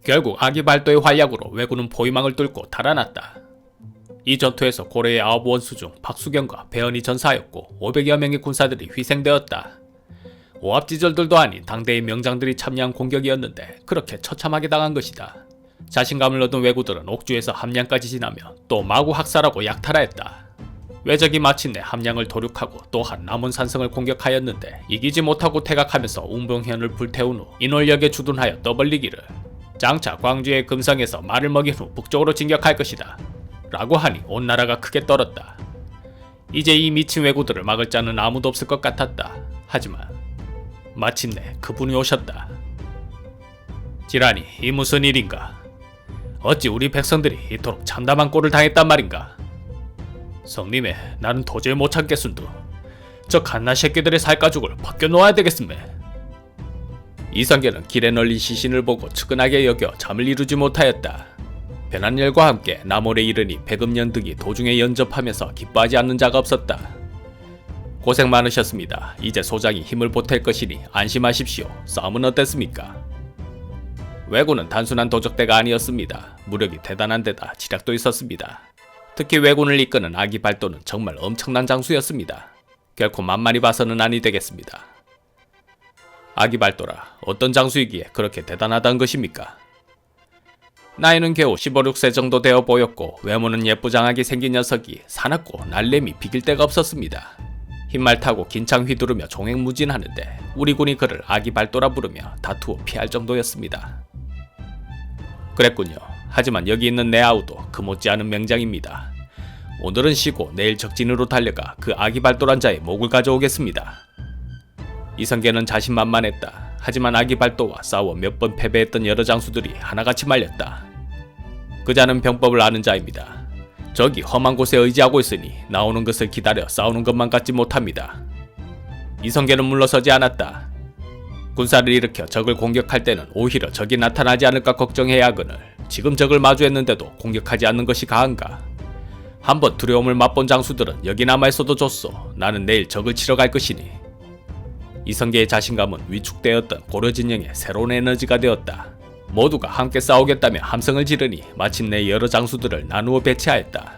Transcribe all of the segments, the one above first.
결국 아기 발도의 활약으로 왜군은 포위망을 뚫고 달아났다. 이 전투에서 고려의 9원수 중 박수경과 배은희 전사였고 500여 명의 군사들이 희생되었다. 오합지졸들도 아닌 당대의 명장들이 참여한 공격이었는데 그렇게 처참하게 당한 것이다. 자신감을 얻은 왜구들은 옥주에서 함량까지 지나며 또 마구 학살하고 약탈하였다. 왜적이 마침내 함량을 도륙하고 또한 남원 산성을 공격하였는데 이기지 못하고 퇴각하면서 웅봉현을 불태운 후 인월역에 주둔하여 떠벌리기를 장차 광주의 금성에서 말을 먹인 후 북쪽으로 진격할 것이다 라고 하니 온 나라가 크게 떨었다. 이제 이 미친 왜구들을 막을 자는 아무도 없을 것 같았다. 하지만 마침내 그분이 오셨다. 지란이 이 무슨 일인가? 어찌 우리 백성들이 이토록 참담한 꼴을 당했단 말인가? 성님의 나는 도저히 못 참겠순두. 저 갓나 새끼들의 살가죽을 벗겨놓아야 되겠음매. 이성계는 길에 널린 시신을 보고 측은하게 여겨 잠을 이루지 못하였다. 변한열과 함께 남월에 이르니 백음년 등이 도중에 연접하면서 기뻐하지 않는 자가 없었다. 고생 많으셨습니다. 이제 소장이 힘을 보탤 것이니 안심하십시오. 싸움은 어땠습니까? 왜군은 단순한 도적대가 아니었습니다. 무력이 대단한 데다 지략도 있었습니다. 특히 왜군을 이끄는 아기 발도는 정말 엄청난 장수였습니다. 결코 만만히 봐서는 아니 되겠습니다. 아기 발도라, 어떤 장수이기에 그렇게 대단하다는 것입니까? 나이는 겨우 15, 16세 정도 되어 보였고 외모는 예쁘장하게 생긴 녀석이 사납고 날래미 비길 데가 없었습니다. 흰말 타고 긴창 휘두르며 종횡무진하는데 우리 군이 그를 아기 발도라 부르며 다투어 피할 정도였습니다. 그랬군요. 하지만 여기 있는 내 아우도 그 못지않은 명장입니다. 오늘은 쉬고 내일 적진으로 달려가 그 아기 발도란 자의 목을 가져오겠습니다. 이성계는 자신만만했다. 하지만 아기 발도와 싸워 몇 번 패배했던 여러 장수들이 하나같이 말렸다. 그 자는 병법을 아는 자입니다. 저기 험한 곳에 의지하고 있으니 나오는 것을 기다려 싸우는 것만 같지 못합니다. 이성계는 물러서지 않았다. 군사를 일으켜 적을 공격할 때는 오히려 적이 나타나지 않을까 걱정해야 하거늘 지금 적을 마주했는데도 공격하지 않는 것이 가한가? 한번 두려움을 맛본 장수들은 여기 남아있어도 좋소. 나는 내일 적을 치러 갈 것이니. 이성계의 자신감은 위축되었던 고려진영의 새로운 에너지가 되었다. 모두가 함께 싸우겠다며 함성을 지르니 마침내 여러 장수들을 나누어 배치하였다.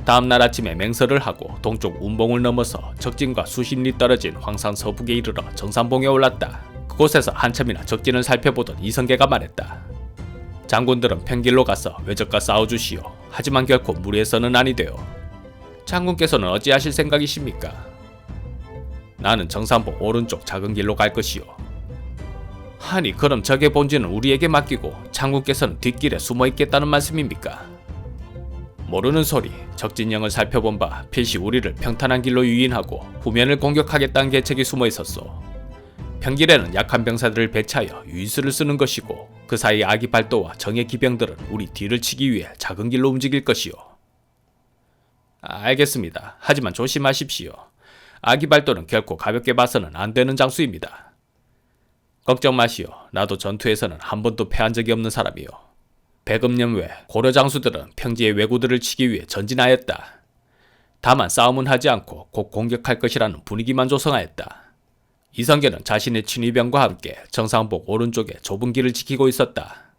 다음날 아침에 맹설을 하고 동쪽 운봉을 넘어서 적진과 수십 리 떨어진 황산 서북에 이르러 정산봉에 올랐다. 그곳에서 한참이나 적진을 살펴보던 이성계가 말했다. 장군들은 평길로 가서 왜적과 싸워주시오. 하지만 결코 무리해서는 아니되오. 장군께서는 어찌하실 생각이십니까? 나는 정산봉 오른쪽 작은 길로 갈 것이오. 아니 그럼 적의 본진은 우리에게 맡기고 장군께서는 뒷길에 숨어있겠다는 말씀입니까? 모르는 소리. 적진영을 살펴본 바 필시 우리를 평탄한 길로 유인하고 후면을 공격하겠다는 계책이 숨어있었소. 평길에는 약한 병사들을 배치하여 유인수를 쓰는 것이고 그 사이 아기 발도와 정예 기병들은 우리 뒤를 치기 위해 작은 길로 움직일 것이오. 알겠습니다. 하지만 조심하십시오. 아기 발도는 결코 가볍게 봐서는 안 되는 장수입니다. 걱정 마시오. 나도 전투에서는 한 번도 패한 적이 없는 사람이오. 백음년 외 고려 장수들은 평지의 왜구들을 치기 위해 전진하였다. 다만 싸움은 하지 않고 곧 공격할 것이라는 분위기만 조성하였다. 이성계는 자신의 친위병과 함께 정상복 오른쪽에 좁은 길을 지키고 있었다.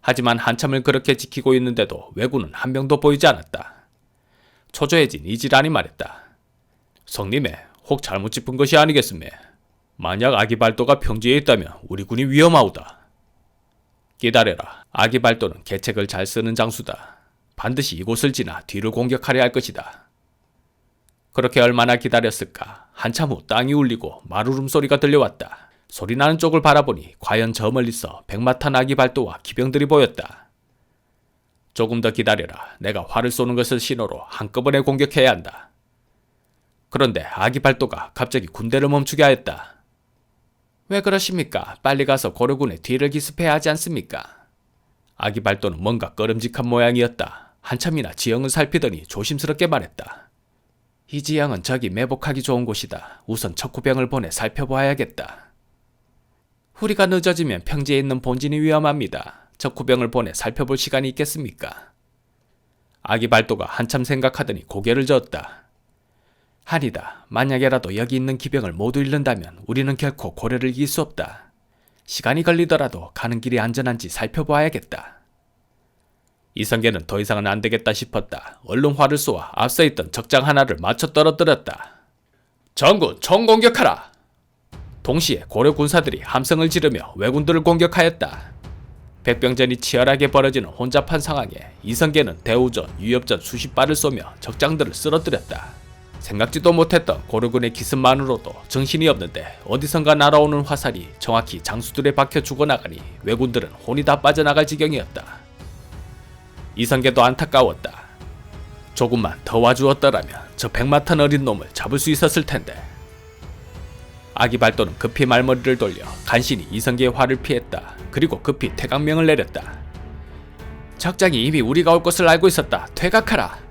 하지만 한참을 그렇게 지키고 있는데도 왜구는 한 명도 보이지 않았다. 초조해진 이지란이 말했다. 성님의 혹 잘못 짚은 것이 아니겠음에. 만약 아기 발도가 평지에 있다면 우리 군이 위험하오다. 기다려라. 아기 발도는 계책을 잘 쓰는 장수다. 반드시 이곳을 지나 뒤를 공격하려 할 것이다. 그렇게 얼마나 기다렸을까. 한참 후 땅이 울리고 말울음 소리가 들려왔다. 소리나는 쪽을 바라보니 과연 저 멀리서 백마탄 아기 발도와 기병들이 보였다. 조금 더 기다려라. 내가 활을 쏘는 것을 신호로 한꺼번에 공격해야 한다. 그런데 아기 발도가 갑자기 군대를 멈추게 하였다. 왜 그러십니까? 빨리 가서 고려군의 뒤를 기습해야 하지 않습니까? 아기 발도는 뭔가 꺼름직한 모양이었다. 한참이나 지형을 살피더니 조심스럽게 말했다. 이 지형은 적이 매복하기 좋은 곳이다. 우선 척후병을 보내 살펴봐야겠다. 우리가 늦어지면 평지에 있는 본진이 위험합니다. 척후병을 보내 살펴볼 시간이 있겠습니까? 아기 발도가 한참 생각하더니 고개를 저었다. 아니다. 만약에라도 여기 있는 기병을 모두 잃는다면 우리는 결코 고려를 이길 수 없다. 시간이 걸리더라도 가는 길이 안전한지 살펴보아야겠다. 이성계는 더 이상은 안 되겠다 싶었다. 얼른 활을 쏘아 앞서 있던 적장 하나를 맞춰 떨어뜨렸다. 전군, 총공격하라! 동시에 고려 군사들이 함성을 지르며 왜군들을 공격하였다. 백병전이 치열하게 벌어지는 혼잡한 상황에 이성계는 대우전, 유협전 수십 발을 쏘며 적장들을 쓰러뜨렸다. 생각지도 못했던 고려군의 기습만으로도 정신이 없는데 어디선가 날아오는 화살이 정확히 장수들에 박혀 죽어나가니 왜군들은 혼이 다 빠져나갈 지경이었다. 이성계도 안타까웠다. 조금만 더 와주었더라면 저 백마탄 어린 놈을 잡을 수 있었을 텐데. 아기발도는 급히 말머리를 돌려 간신히 이성계의 활을 피했다. 그리고 급히 퇴각명을 내렸다. 적장이 이미 우리가 올 것을 알고 있었다. 퇴각하라.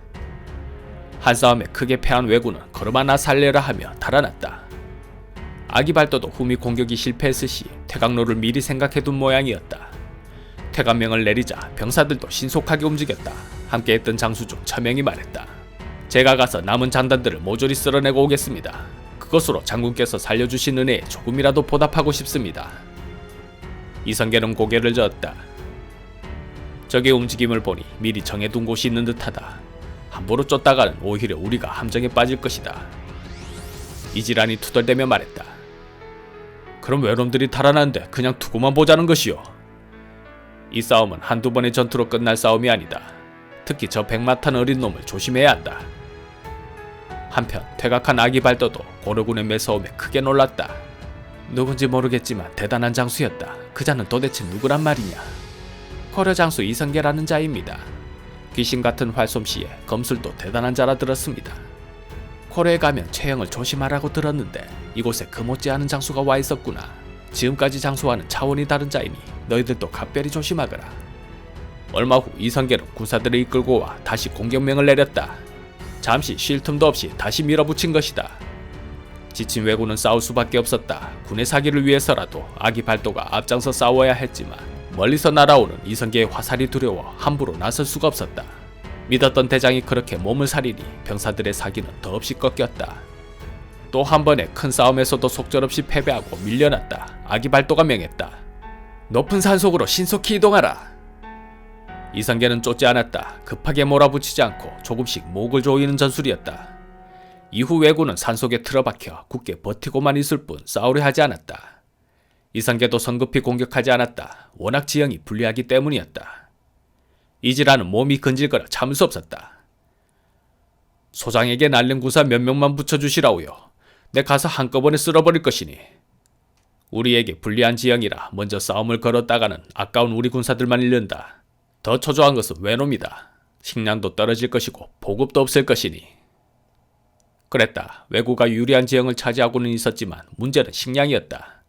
한싸움에 크게 패한 왜군은 걸음하나 살려라 하며 달아났다. 아기발도도 후미 공격이 실패했을 시 퇴각로를 미리 생각해둔 모양이었다. 퇴각명을 내리자 병사들도 신속하게 움직였다. 함께했던 장수 중 처명이 말했다. 제가 가서 남은 장단들을 모조리 쓸어내고 오겠습니다. 그것으로 장군께서 살려주신 은혜에 조금이라도 보답하고 싶습니다. 이성계는 고개를 저었다. 적의 움직임을 보니 미리 정해둔 곳이 있는 듯하다. 함부로 쫓다가는 오히려 우리가 함정에 빠질 것이다. 이지란이 투덜대며 말했다. 그럼 외놈들이 달아나는데 그냥 두고만 보자는 것이오. 이 싸움은 한두 번의 전투로 끝날 싸움이 아니다. 특히 저 백마탄 어린 놈을 조심해야 한다. 한편 퇴각한 아기발도도 고려군의 매서움에 크게 놀랐다. 누군지 모르겠지만 대단한 장수였다. 그 자는 도대체 누구란 말이냐. 고려 장수 이성계라는 자입니다. 귀신같은 활솜씨에 검술도 대단한 자라 들었습니다. 고려에 가면 최영을 조심하라고 들었는데 이곳에 그 못지않은 장수가 와 있었구나. 지금까지 장수와는 차원이 다른 자이니 너희들도 각별히 조심하거라. 얼마 후 이성계는 군사들을 이끌고 와 다시 공격명을 내렸다. 잠시 쉴 틈도 없이 다시 밀어붙인 것이다. 지친 왜군은 싸울 수밖에 없었다. 군의 사기를 위해서라도 아기발도가 앞장서 싸워야 했지만 멀리서 날아오는 이성계의 화살이 두려워 함부로 나설 수가 없었다. 믿었던 대장이 그렇게 몸을 사리니 병사들의 사기는 더없이 꺾였다. 또 한 번의 큰 싸움에서도 속절없이 패배하고 밀려났다. 아기발도가 명했다. 높은 산속으로 신속히 이동하라. 이성계는 쫓지 않았다. 급하게 몰아붙이지 않고 조금씩 목을 조이는 전술이었다. 이후 왜군은 산속에 틀어박혀 굳게 버티고만 있을 뿐 싸우려 하지 않았다. 이성계도 성급히 공격하지 않았다. 워낙 지형이 불리하기 때문이었다. 이지라는 몸이 근질거려 참을 수 없었다. 소장에게 날린 구사 몇 명만 붙여주시라우요. 내 가서 한꺼번에 쓸어버릴 것이니. 우리에게 불리한 지형이라 먼저 싸움을 걸었다가는 아까운 우리 군사들만 잃는다. 더 초조한 것은 외놈이다. 식량도 떨어질 것이고 보급도 없을 것이니. 그랬다. 왜구가 유리한 지형을 차지하고는 있었지만 문제는 식량이었다.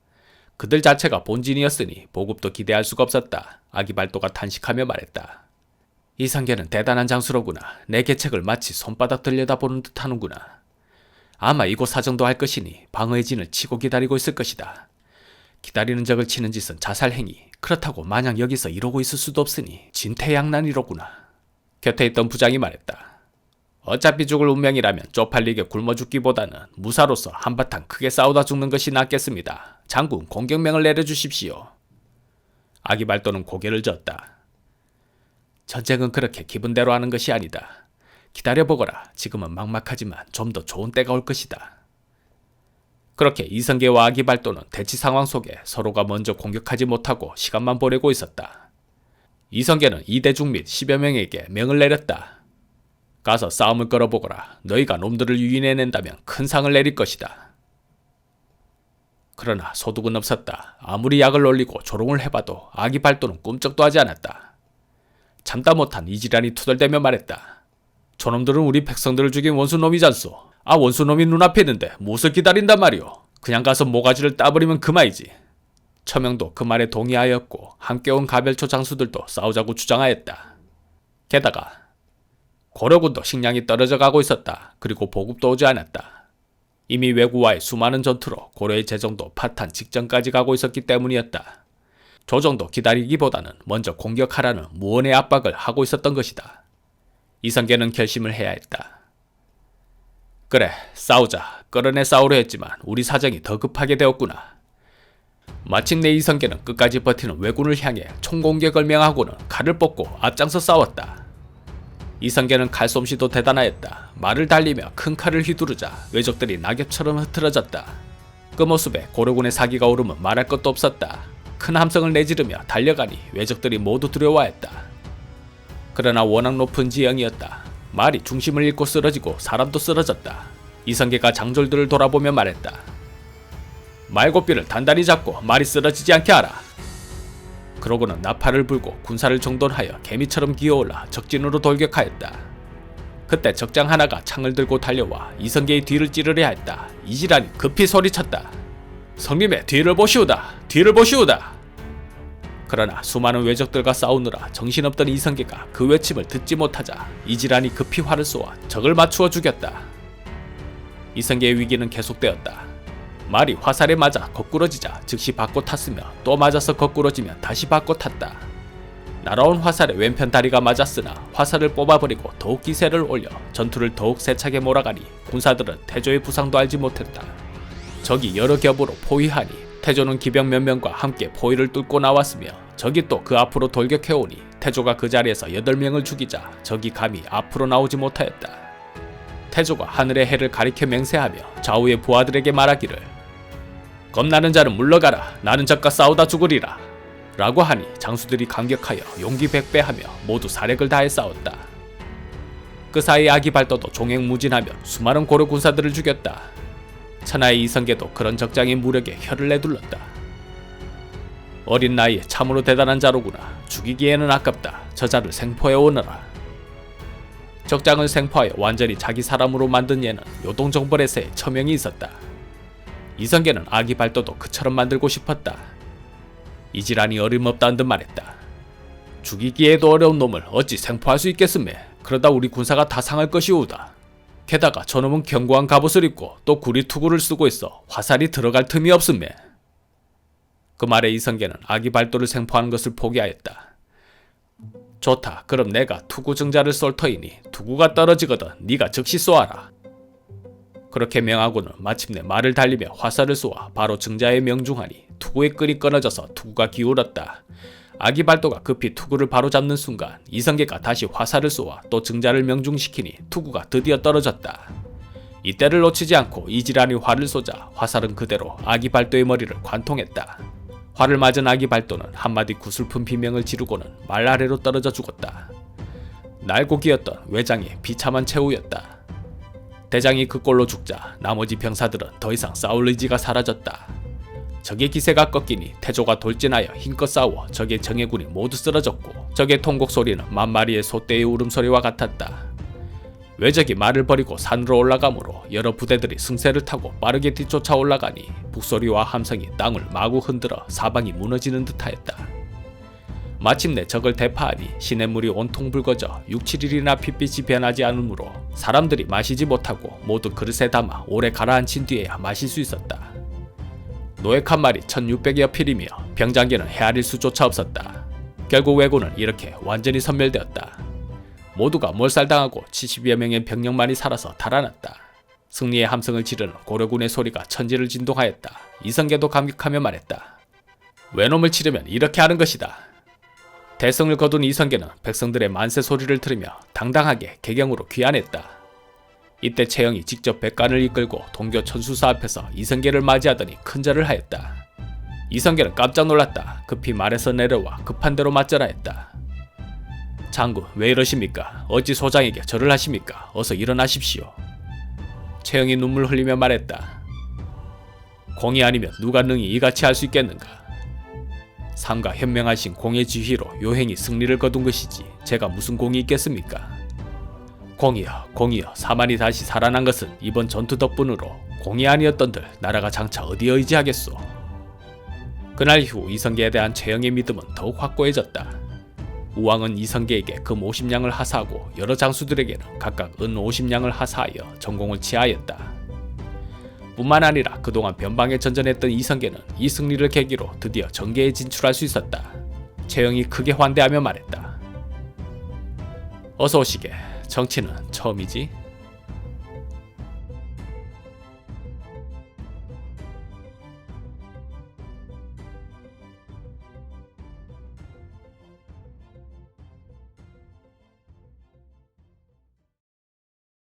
그들 자체가 본진이었으니 보급도 기대할 수가 없었다. 아기발도가 탄식하며 말했다. 이성계는 대단한 장수로구나. 내 계책을 마치 손바닥 들여다보는 듯 하는구나. 아마 이곳 사정도 할 것이니 방어의 진을 치고 기다리고 있을 것이다. 기다리는 적을 치는 짓은 자살행위. 그렇다고 마냥 여기서 이러고 있을 수도 없으니 진퇴양난이로구나. 곁에 있던 부장이 말했다. 어차피 죽을 운명이라면 쪽팔리게 굶어 죽기보다는 무사로서 한바탕 크게 싸우다 죽는 것이 낫겠습니다. 장군 공격명을 내려주십시오. 아기발도는 고개를 젓다. 전쟁은 그렇게 기분대로 하는 것이 아니다. 기다려보거라. 지금은 막막하지만 좀 더 좋은 때가 올 것이다. 그렇게 이성계와 아기발도는 대치 상황 속에 서로가 먼저 공격하지 못하고 시간만 보내고 있었다. 이성계는 이대중 및 10여 명에게 명을 내렸다. 가서 싸움을 걸어보거라. 너희가 놈들을 유인해낸다면 큰 상을 내릴 것이다. 그러나 소득은 없었다. 아무리 약을 올리고 조롱을 해봐도 아기발도는 꿈쩍도 하지 않았다. 참다 못한 이지란이 투덜대며 말했다. 저놈들은 우리 백성들을 죽인 원수놈이잖소. 아, 원수놈이 눈앞에 있는데 무엇을 기다린단 말이오. 그냥 가서 모가지를 따버리면 그만이지. 처명도 그 말에 동의하였고 함께 온 가별초 장수들도 싸우자고 주장하였다. 게다가 고려군도 식량이 떨어져 가고 있었다. 그리고 보급도 오지 않았다. 이미 왜구와의 수많은 전투로 고려의 재정도 파탄 직전까지 가고 있었기 때문이었다. 조정도 기다리기보다는 먼저 공격하라는 무언의 압박을 하고 있었던 것이다. 이성계는 결심을 해야 했다. 그래, 싸우자. 끌어내 싸우려 했지만 우리 사정이 더 급하게 되었구나. 마침내 이성계는 끝까지 버티는 왜군을 향해 총공격을 명하고는 칼을 뽑고 앞장서 싸웠다. 이성계는 칼솜씨도 대단하였다. 말을 달리며 큰 칼을 휘두르자 왜적들이 낙엽처럼 흐트러졌다. 그 모습에 고려군의 사기가 오르면 말할 것도 없었다. 큰 함성을 내지르며 달려가니 왜적들이 모두 두려워했다. 그러나 워낙 높은 지형이었다. 말이 중심을 잃고 쓰러지고 사람도 쓰러졌다. 이성계가 장졸들을 돌아보며 말했다. 말고삐를 단단히 잡고 말이 쓰러지지 않게 하라. 그러고는 나팔을 불고 군사를 정돈하여 개미처럼 기어올라 적진으로 돌격하였다. 그때 적장 하나가 창을 들고 달려와 이성계의 뒤를 찌르려 했다. 이지란이 급히 소리쳤다. 성님의 뒤를 보시오다. 뒤를 보시오다. 그러나 수많은 왜적들과 싸우느라 정신없던 이성계가 그 외침을 듣지 못하자 이지란이 급히 활을 쏘아 적을 맞추어 죽였다. 이성계의 위기는 계속되었다. 말이 화살에 맞아 거꾸러지자 즉시 바꿔 탔으며 또 맞아서 거꾸러지면 다시 바꿔 탔다. 날아온 화살에 왼편 다리가 맞았으나 화살을 뽑아버리고 더욱 기세를 올려 전투를 더욱 세차게 몰아가니 군사들은 태조의 부상도 알지 못했다. 적이 여러 겹으로 포위하니 태조는 기병 몇 명과 함께 포위를 뚫고 나왔으며 적이 또 그 앞으로 돌격해오니 태조가 그 자리에서 8명을 죽이자 적이 감히 앞으로 나오지 못하였다. 태조가 하늘의 해를 가리켜 맹세하며 좌우의 부하들에게 말하기를 겁나는 자는 물러가라. 나는 적과 싸우다 죽으리라. 라고 하니 장수들이 감격하여 용기 백배하며 모두 사력을 다해 싸웠다. 그 사이 아기발도도 종횡무진하며 수많은 고려 군사들을 죽였다. 천하의 이성계도 그런 적장의 무력에 혀를 내둘렀다. 어린 나이에 참으로 대단한 자로구나. 죽이기에는 아깝다. 저자를 생포해 오너라. 적장을 생포하여 완전히 자기 사람으로 만든 예는 요동정벌에서의 처명이 있었다. 이성계는 아기발도도 그처럼 만들고 싶었다. 이지란이 어림없다는 듯 말했다. 죽이기에도 어려운 놈을 어찌 생포할 수 있겠으매. 그러다 우리 군사가 다 상할 것이오다. 게다가 저놈은 견고한 갑옷을 입고 또 구리투구를 쓰고 있어 화살이 들어갈 틈이 없으매. 그 말에 이성계는 아기발도를 생포하는 것을 포기하였다. 좋다. 그럼 내가 투구 증자를 쏠 터이니 투구가 떨어지거든 네가 즉시 쏘아라. 그렇게 명하고는 마침내 말을 달리며 화살을 쏘아 바로 증자에 명중하니 투구의 끈이 끊어져서 투구가 기울었다. 아기발도가 급히 투구를 바로잡는 순간 이성계가 다시 화살을 쏘아 또 증자를 명중시키니 투구가 드디어 떨어졌다. 이때를 놓치지 않고 이지란이 활을 쏘자 화살은 그대로 아기발도의 머리를 관통했다. 활을 맞은 아기발도는 한마디 구슬픈 비명을 지르고는 말 아래로 떨어져 죽었다. 날고 기었던 외장의 비참한 최후였다. 대장이 그 꼴로 죽자 나머지 병사들은 더 이상 싸울 의지가 사라졌다. 적의 기세가 꺾이니 태조가 돌진하여 힘껏 싸워 적의 정예군이 모두 쓰러졌고 적의 통곡 소리는 만마리의 소떼의 울음소리와 같았다. 왜적이 말을 버리고 산으로 올라가므로 여러 부대들이 승세를 타고 빠르게 뒤쫓아 올라가니 북소리와 함성이 땅을 마구 흔들어 사방이 무너지는 듯하였다. 마침내 적을 대파하니 시냇물이 온통 붉어져 6-7일이나 핏빛이 변하지 않으므로 사람들이 마시지 못하고 모두 그릇에 담아 오래 가라앉힌 뒤에야 마실 수 있었다. 노획한 말이 1600여 필이며 병장기는 헤아릴 수조차 없었다. 결국 왜군은 이렇게 완전히 섬멸되었다. 모두가 몰살당하고 70여 명의 병력만이 살아서 달아났다. 승리의 함성을 지르는 고려군의 소리가 천지를 진동하였다. 이성계도 감격하며 말했다. 외놈을 치르면 이렇게 하는 것이다. 대성을 거둔 이성계는 백성들의 만세 소리를 들으며 당당하게 개경으로 귀환했다. 이때 최영이 직접 백관을 이끌고 동교 천수사 앞에서 이성계를 맞이하더니 큰절을 하였다. 이성계는 깜짝 놀랐다. 급히 말에서 내려와 급한 대로 맞절하 했다. 장군, 왜 이러십니까? 어찌 소장에게 절을 하십니까? 어서 일어나십시오. 최영이 눈물 흘리며 말했다. 공이 아니면 누가 능히 이같이 할 수 있겠는가? 상과 현명하신 공의 지휘로 요행이 승리를 거둔 것이지 제가 무슨 공이 있겠습니까? 공이여 사만이 다시 살아난 것은 이번 전투 덕분으로 공이 아니었던들 나라가 장차 어디에 의지하겠소. 그날 이후 이성계에 대한 최영의 믿음은 더욱 확고해졌다. 우왕은 이성계에게 금 50냥을 하사하고 여러 장수들에게는 각각 은 50냥을 하사하여 전공을 치하였다. 뿐만 아니라 그동안 변방에 전전했던 이성계는 이 승리를 계기로 드디어 정계에 진출할 수 있었다. 최영이 크게 환대하며 말했다. 어서 오시게. 정치는 처음이지?